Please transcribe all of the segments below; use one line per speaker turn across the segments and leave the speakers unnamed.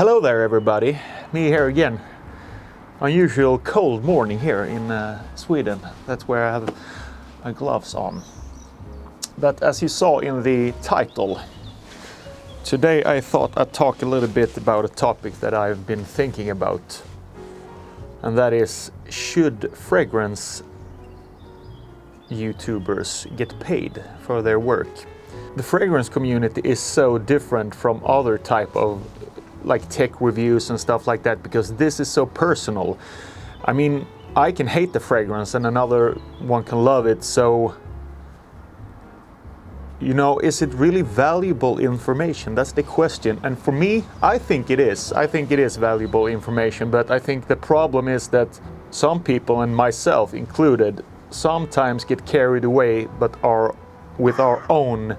Hello there everybody, me here again. Unusual cold morning here in Sweden. That's where I have my gloves on. But as you saw in the title, today I thought I'd talk a little bit about a topic that I've been thinking about. And that is, should fragrance YouTubers get paid for their work? The fragrance community is so different from other type of like tech reviews and stuff like that, because this is so personal. I mean, I can hate the fragrance and another one can love it, so you know, is it really valuable information? That's the question. And for me, I think it is. I think it is valuable information, but I think the problem is that some people, and myself included, sometimes get carried away but are with our own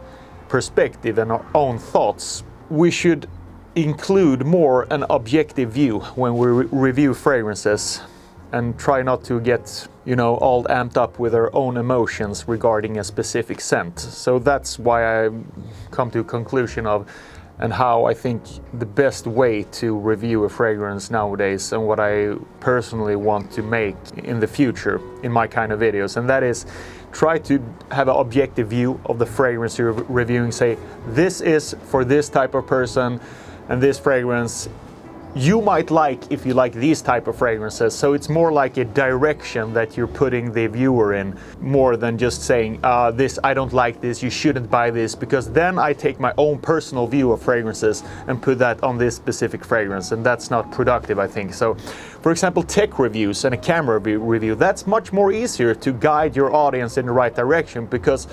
perspective and our own thoughts. We should include more an objective view when we review fragrances and try not to get, you know, all amped up with our own emotions regarding a specific scent. So that's why I come to a conclusion of and how I think the best way to review a fragrance nowadays, and what I personally want to make in the future in my kind of videos, and that is try to have an objective view of the fragrance you're reviewing. Say, this is for this type of person, and this fragrance you might like if you like these type of fragrances. So it's more like a direction that you're putting the viewer in, more than just saying, this, I don't like this, you shouldn't buy this, because then I take my own personal view of fragrances and put that on this specific fragrance, and that's not productive, I think. So, for example, tech reviews and a camera review, that's much more easier to guide your audience in the right direction, because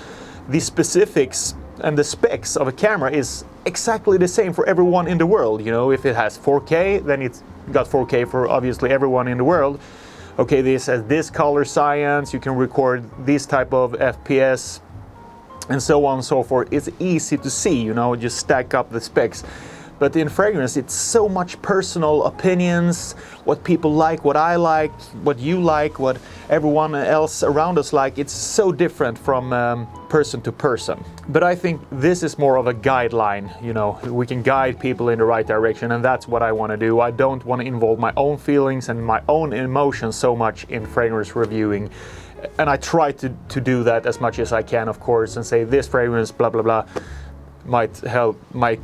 the specifics and the specs of a camera is exactly the same for everyone in the world. You know, if it has 4K, then it's got 4K for obviously everyone in the world. Okay, this has this color science, you can record this type of FPS, and so on and so forth. It's easy to see, you know, just stack up the specs. But in fragrance, it's so much personal opinions, what people like, what I like, what you like, what everyone else around us like. It's so different from person to person. But I think this is more of a guideline, you know, we can guide people in the right direction, and that's what I want to do. I don't want to involve my own feelings and my own emotions so much in fragrance reviewing. And I try to do that as much as I can, of course, and say this fragrance, blah, blah, blah,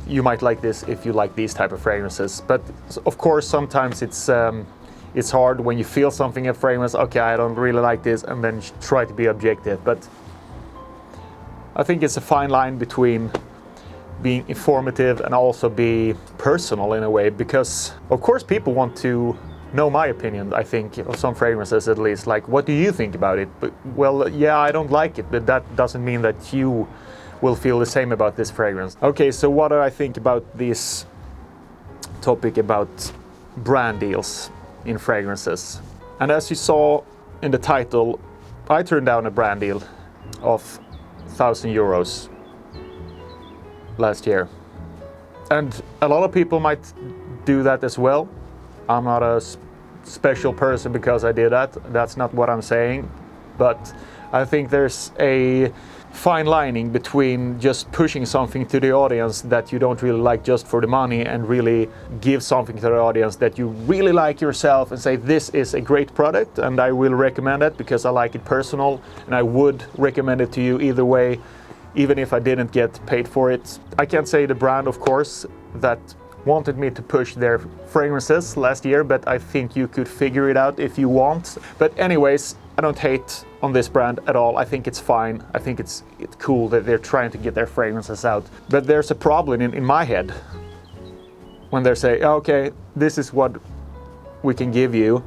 you might like this if you like these type of fragrances. But of course sometimes it's hard when you feel something in fragrance, okay, I don't really like this, and then try to be objective. But I think it's a fine line between being informative and also be personal in a way, because of course people want to know my opinion, I think, of some fragrances at least, like, what do you think about it? But well, yeah, I don't like it, but that doesn't mean that you will feel the same about this fragrance. Okay, so what do I think about this topic about brand deals in fragrances? And as you saw in the title, I turned down a brand deal of 1,000 euros last year. And a lot of people might do that as well. I'm not a special person because I did that. That's not what I'm saying. But I think there's a fine lining between just pushing something to the audience that you don't really like just for the money, and really give something to the audience that you really like yourself and say, this is a great product and I will recommend it because I like it personal, and I would recommend it to you either way, even if I didn't get paid for it. I can't say the brand, of course, that wanted me to push their fragrances last year, but I think you could figure it out if you want. But anyways, I don't hate on this brand at all. I think it's fine. I think it's cool that they're trying to get their fragrances out. But there's a problem in my head when they say, okay, this is what we can give you,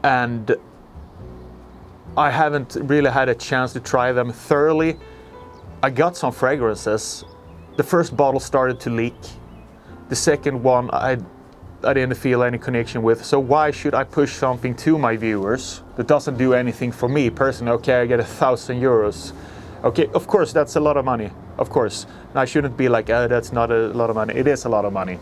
and I haven't really had a chance to try them thoroughly. I got some fragrances. The first bottle started to leak. The second one I didn't feel any connection with. So why should I push something to my viewers that doesn't do anything for me personally? Okay, I get 1,000 euros. Okay, of course that's a lot of money, of course. And I shouldn't be like, oh, that's not a lot of money. It is a lot of money.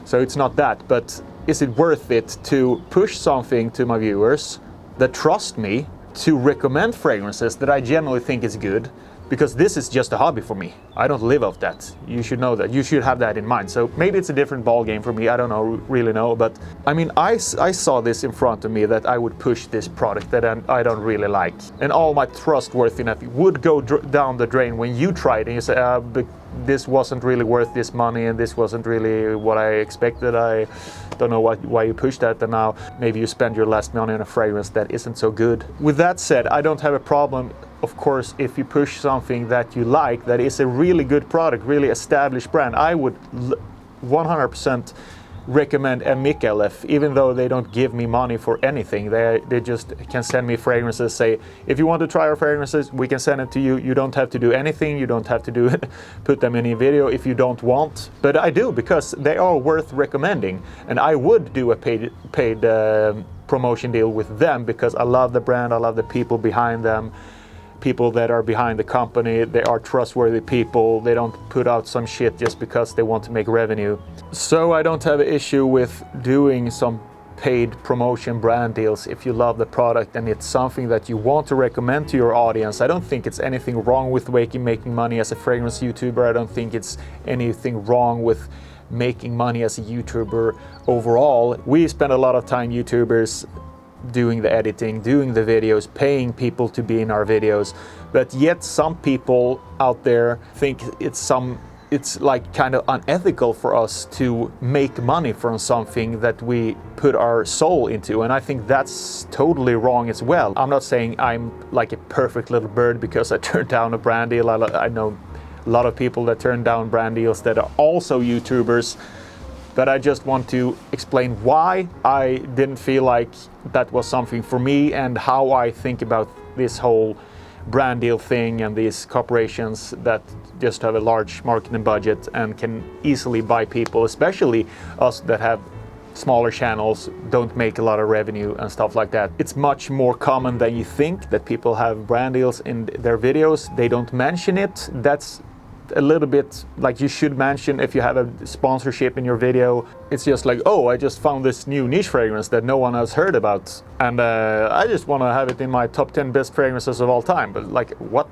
So it's not that, but is it worth it to push something to my viewers that trust me to recommend fragrances that I generally think is good? Because this is just a hobby for me. I don't live off that. You should know that. You should have that in mind. So maybe it's a different ball game for me. I don't know, really know. But I mean, I saw this in front of me that I would push this product that I don't really like. And all my trustworthiness would go down the drain when you try it and you say, but this wasn't really worth this money and this wasn't really what I expected. I don't know why you pushed that, and now maybe you spend your last money on a fragrance that isn't so good. With that said, I don't have a problem, of course, if you push something that you like, that is a really good product, really established brand. I would 100% recommend a Micallef, even though they don't give me money for anything. They just can send me fragrances, say, if you want to try our fragrances, we can send it to you. You don't have to do anything. You don't have to do it, put them in a video if you don't want. But I do, because they are worth recommending. And I would do a paid promotion deal with them, because I love the brand. I love the people behind them. People that are behind the company, they are trustworthy people. They don't put out some shit just because they want to make revenue. So I don't have an issue with doing some paid promotion brand deals if you love the product and it's something that you want to recommend to your audience. I don't think it's anything wrong with making money as a fragrance YouTuber. I don't think it's anything wrong with making money as a YouTuber overall. We spend a lot of time, YouTubers, doing the editing, doing the videos, paying people to be in our videos, but yet some people out there think it's like kind of unethical for us to make money from something that we put our soul into, and I think that's totally wrong as well. I'm not saying I'm like a perfect little bird because I turned down a brand deal. I know a lot of people that turn down brand deals that are also YouTubers. But I just want to explain why I didn't feel like that was something for me, and how I think about this whole brand deal thing and these corporations that just have a large marketing budget and can easily buy people, especially us that have smaller channels, don't make a lot of revenue and stuff like that. It's much more common than you think that people have brand deals in their videos. They don't mention it. That's a little bit like you should mention if you have a sponsorship in your video. It's just like, oh, I just found this new niche fragrance that no one has heard about, and I just want to have it in my top 10 best fragrances of all time. But like, what?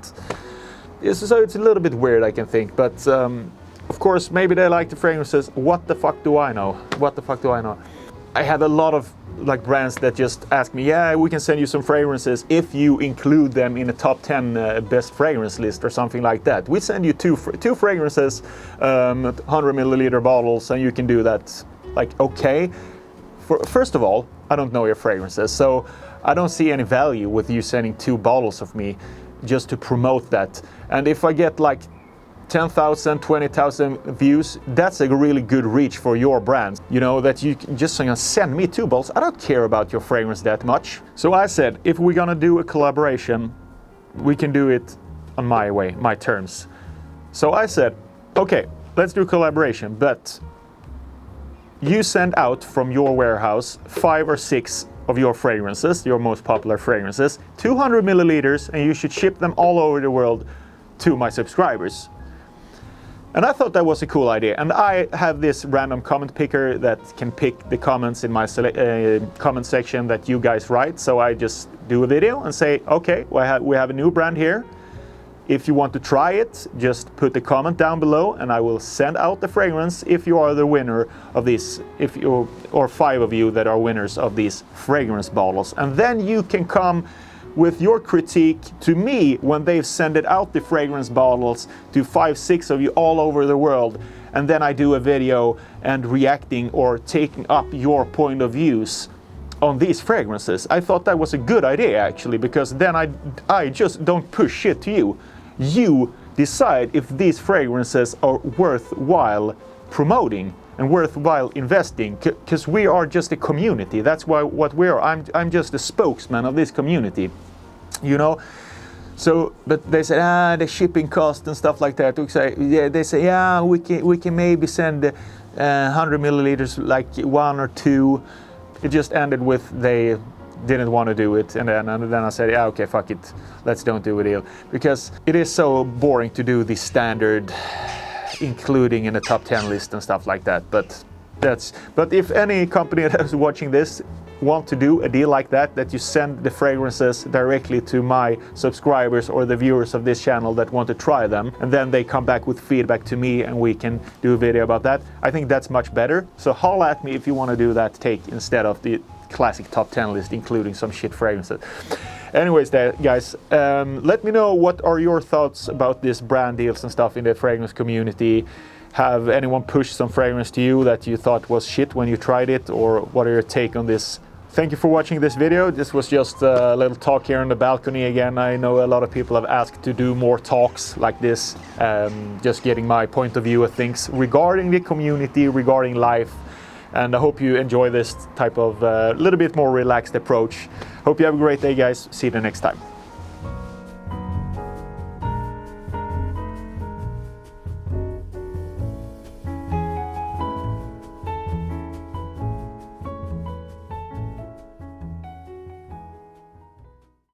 So it's a little bit weird, I can think. But of course, maybe they like the fragrances. What the fuck do I know? What the fuck do I know? I had a lot of like brands that just ask me, yeah, we can send you some fragrances if you include them in a top 10 best fragrance list or something like that. We send you two fragrances, 100 milliliter bottles, and you can do that. Like, okay. First of all, I don't know your fragrances, so I don't see any value with you sending 2 bottles of me just to promote that. And if I get like 10,000, 20,000 views, that's a really good reach for your brand. You know, that you can just send me 2 bottles. I don't care about your fragrance that much. So I said, if we're gonna do a collaboration, we can do it on my way, my terms. So I said, okay, let's do collaboration, but you send out from your warehouse 5 or 6 of your fragrances, your most popular fragrances, 200 milliliters, and you should ship them all over the world to my subscribers. And I thought that was a cool idea. And I have this random comment picker that can pick the comments in my comment section that you guys write. So I just do a video and say, okay, we have a new brand here. If you want to try it, just put the comment down below and I will send out the fragrance if you are the winner of this, or 5 of you that are winners of these fragrance bottles. And then you can come with your critique to me when they've sent it out, the fragrance bottles, to 5, 6 of you all over the world. And then I do a video and reacting or taking up your point of views on these fragrances. I thought that was a good idea actually, because then I just don't push shit to you. You decide if these fragrances are worthwhile promoting and worthwhile investing, because we are just a community. That's what we are. I'm just a spokesman of this community, you know. So, but they said, the shipping cost and stuff like that. They say, yeah, we can maybe send 100 milliliters, like 1 or 2. It just ended with they didn't want to do it, and then I said, yeah, okay, fuck it, let's don't do a deal, because it is so boring to do the standard including in the top 10 list and stuff like that. But But if any company that is watching this want to do a deal like that, that you send the fragrances directly to my subscribers or the viewers of this channel that want to try them, and then they come back with feedback to me and we can do a video about that, I think that's much better. So holla at me if you want to do that take instead of the classic top 10 list including some shit fragrances. Anyways, guys, let me know what are your thoughts about this brand deals and stuff in the fragrance community. Have anyone pushed some fragrance to you that you thought was shit when you tried it, or what are your take on this? Thank you for watching this video. This was just a little talk here on the balcony again. I know a lot of people have asked to do more talks like this, just getting my point of view of things regarding the community, regarding life. And I hope you enjoy this type of little bit more relaxed approach. Hope you have a great day, guys. See you the next time.